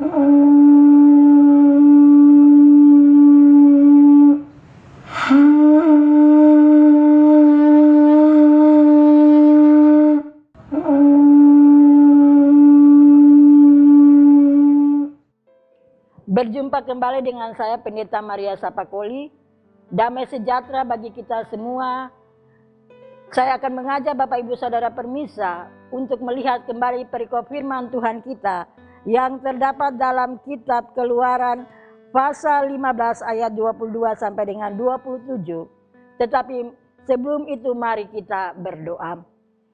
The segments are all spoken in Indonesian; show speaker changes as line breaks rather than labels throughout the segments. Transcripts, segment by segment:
Berjumpa kembali dengan saya Pendeta Maria Sapakoli. Damai sejahtera bagi kita semua. Saya akan mengajak Bapak Ibu Saudara permisa untuk melihat kembali perikop firman Tuhan kita yang terdapat dalam kitab Keluaran pasal 15 ayat 22 sampai dengan 27. Tetapi sebelum itu mari kita berdoa.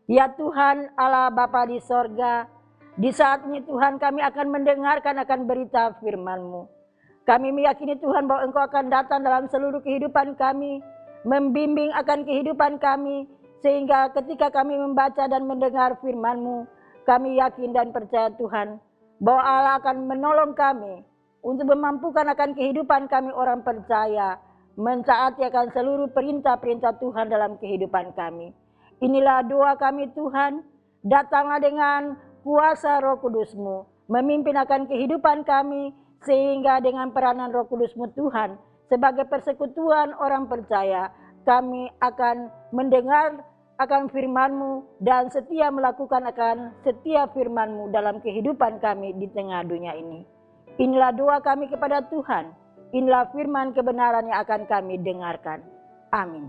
Ya Tuhan Allah Bapa di sorga, di saat ini Tuhan kami akan mendengarkan akan berita firman-Mu. Kami meyakini Tuhan bahwa Engkau akan datang dalam seluruh kehidupan kami, membimbing akan kehidupan kami, sehingga ketika kami membaca dan mendengar firman-Mu, kami yakin dan percaya Tuhan, bahwa Allah akan menolong kami untuk memampukan akan kehidupan kami orang percaya, mentaati akan seluruh perintah-perintah Tuhan dalam kehidupan kami. Inilah doa kami Tuhan, datanglah dengan kuasa Roh Kudus-Mu, memimpin akan kehidupan kami, sehingga dengan peranan Roh Kudus-Mu Tuhan, sebagai persekutuan orang percaya, kami akan mendengar akan firman-Mu dan setia melakukan akan setiap firman-Mu dalam kehidupan kami di tengah dunia ini. Inilah doa kami kepada Tuhan, inilah firman kebenaran yang akan kami dengarkan. Amin.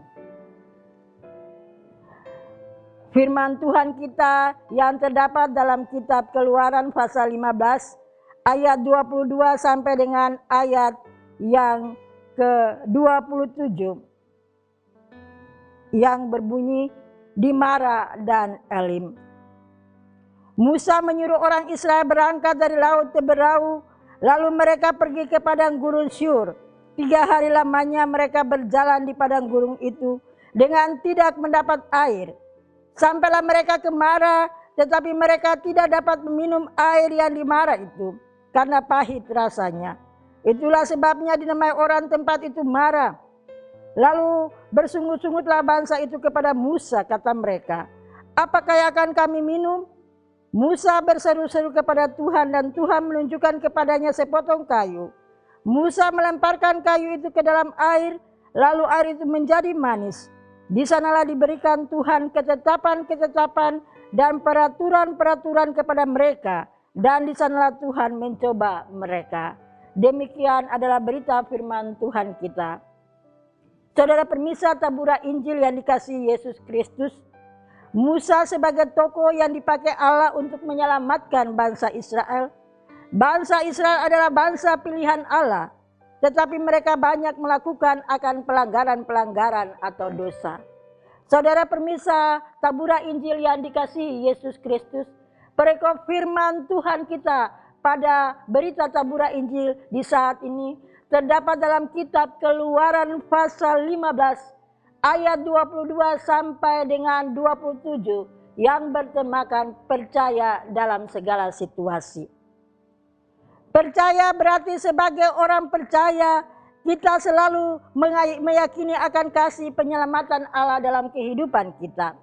Firman Tuhan kita yang terdapat dalam kitab Keluaran pasal 15 ayat 22 sampai dengan ayat yang ke-27 yang berbunyi di Mara dan Elim. Musa menyuruh orang Israel berangkat dari laut Teberau, lalu mereka pergi ke padang gurun Syur. 3 hari lamanya mereka berjalan di padang gurun itu dengan tidak mendapat air. Sampailah mereka ke Mara, tetapi mereka tidak dapat meminum air yang di Mara itu, karena pahit rasanya. Itulah sebabnya dinamai orang tempat itu Mara. Lalu bersungut-sungutlah bangsa itu kepada Musa, kata mereka, apakah yang akan kami minum? Musa berseru-seru kepada Tuhan dan Tuhan menunjukkan kepadanya sepotong kayu. Musa melemparkan kayu itu ke dalam air, lalu air itu menjadi manis. Di sanalah diberikan Tuhan ketetapan-ketetapan dan peraturan-peraturan kepada mereka, dan di sanalah Tuhan mencoba mereka. Demikian adalah berita firman Tuhan kita. Saudara permisa tabura Injil yang dikasihi Yesus Kristus, Musa sebagai tokoh yang dipakai Allah untuk menyelamatkan bangsa Israel. Bangsa Israel adalah bangsa pilihan Allah, tetapi mereka banyak melakukan akan pelanggaran-pelanggaran atau dosa. Saudara permisa tabura Injil yang dikasihi Yesus Kristus, perikop firman Tuhan kita pada berita tabura Injil di saat ini terdapat dalam kitab Keluaran pasal 15 ayat 22 sampai dengan 27 yang bertemakan percaya dalam segala situasi. Percaya berarti sebagai orang percaya kita selalu meyakini akan kasih penyelamatan Allah dalam kehidupan kita.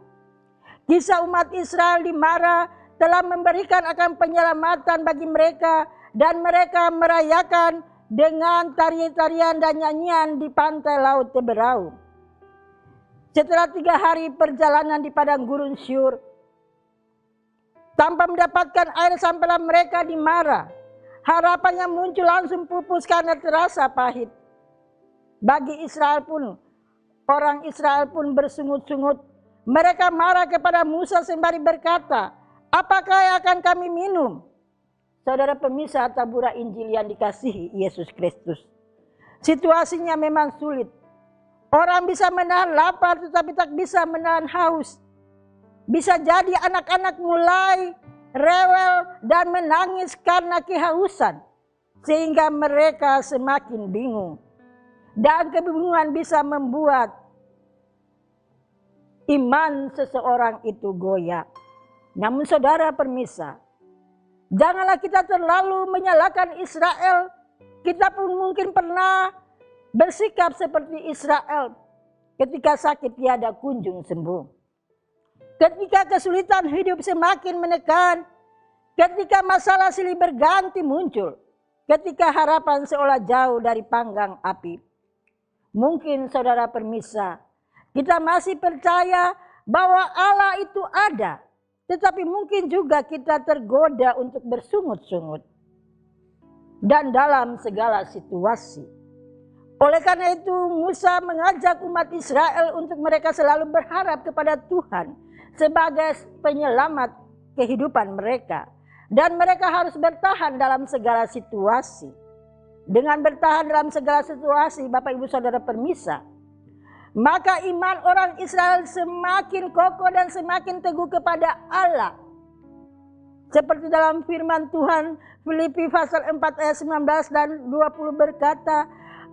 Kisah umat Israel di Mara telah memberikan akan penyelamatan bagi mereka, dan mereka merayakan dengan tarian-tarian dan nyanyian di pantai laut Teberau. Setelah 3 hari perjalanan di padang gurun Syur, tanpa mendapatkan air sampailah mereka di Mara. Harapannya muncul langsung pupus karena terasa pahit. Bagi Israel pun, orang Israel pun bersungut-sungut. Mereka marah kepada Musa sembari berkata, apakah yang akan kami minum? Saudara pemirsa tabura Injil yang dikasihi Yesus Kristus, situasinya memang sulit. Orang bisa menahan lapar tetapi tak bisa menahan haus. Bisa jadi anak-anak mulai rewel dan menangis karena kehausan, sehingga mereka semakin bingung. Dan kebingungan bisa membuat iman seseorang itu goyah. Namun saudara permisa, janganlah kita terlalu menyalahkan Israel. Kita pun mungkin pernah bersikap seperti Israel ketika sakit tiada kunjung sembuh. Ketika kesulitan hidup semakin menekan, ketika masalah silih berganti muncul, ketika harapan seolah jauh dari panggang api. Mungkin saudara permisa, kita masih percaya bahwa Allah itu ada, tetapi mungkin juga kita tergoda untuk bersungut-sungut dan dalam segala situasi. Oleh karena itu Musa mengajak umat Israel untuk mereka selalu berharap kepada Tuhan sebagai penyelamat kehidupan mereka. Dan mereka harus bertahan dalam segala situasi. Dengan bertahan dalam segala situasi, Bapak Ibu Saudara permisa, maka iman orang Israel semakin kokoh dan semakin teguh kepada Allah. Seperti dalam firman Tuhan Filipi pasal 4 ayat 19 dan 20 berkata,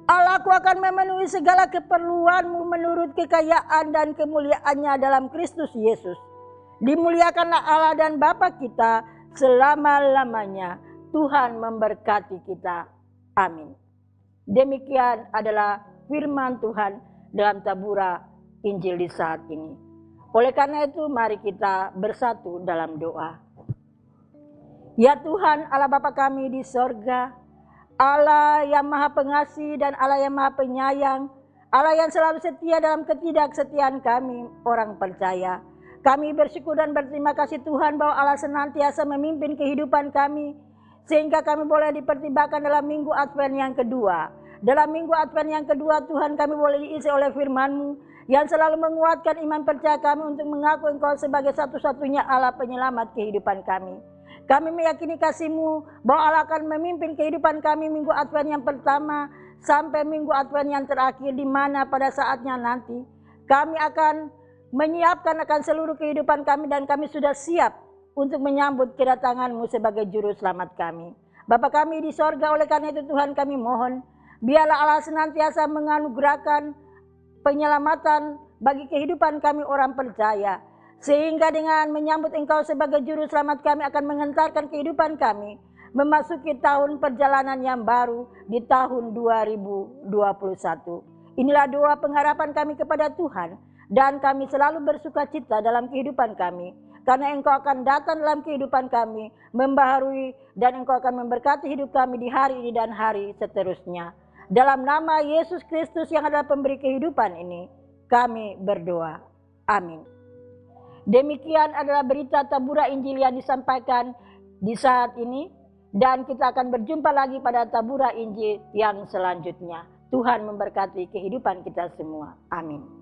Allahku akan memenuhi segala keperluanmu menurut kekayaan dan kemuliaannya dalam Kristus Yesus. Dimuliakanlah Allah dan Bapa kita selama-lamanya. Tuhan memberkati kita. Amin. Demikian adalah firman Tuhan dalam tabura Injil di saat ini. Oleh karena itu mari kita bersatu dalam doa. Ya Tuhan Allah Bapa kami di sorga, Allah yang maha pengasih dan Allah yang maha penyayang, Allah yang selalu setia dalam ketidaksetiaan kami orang percaya. Kami bersyukur dan berterima kasih Tuhan bahwa Allah senantiasa memimpin kehidupan kami, sehingga kami boleh dipertimbangkan dalam minggu Advent yang kedua. Dalam minggu Advent yang kedua Tuhan kami boleh diisi oleh firman-Mu yang selalu menguatkan iman percaya kami untuk mengaku Engkau sebagai satu-satunya Allah penyelamat kehidupan kami. Kami meyakini kasih-Mu bahwa Allah akan memimpin kehidupan kami minggu Advent yang pertama sampai minggu Advent yang terakhir, di mana pada saatnya nanti kami akan menyiapkan akan seluruh kehidupan kami dan kami sudah siap untuk menyambut kedatangan-Mu sebagai juru selamat kami. Bapa kami di sorga, oleh karena itu Tuhan kami mohon, biarlah Allah senantiasa menganugerahkan penyelamatan bagi kehidupan kami orang percaya. Sehingga dengan menyambut Engkau sebagai juru selamat kami akan mengantarkan kehidupan kami memasuki tahun perjalanan yang baru di tahun 2021. Inilah doa pengharapan kami kepada Tuhan. Dan kami selalu bersuka cita dalam kehidupan kami. Karena Engkau akan datang dalam kehidupan kami, membaharui dan Engkau akan memberkati hidup kami di hari ini dan hari seterusnya. Dalam nama Yesus Kristus yang adalah pemberi kehidupan ini, kami berdoa. Amin. Demikian adalah berita tabura Injil yang disampaikan di saat ini. Dan kita akan berjumpa lagi pada tabura Injil yang selanjutnya. Tuhan memberkati kehidupan kita semua. Amin.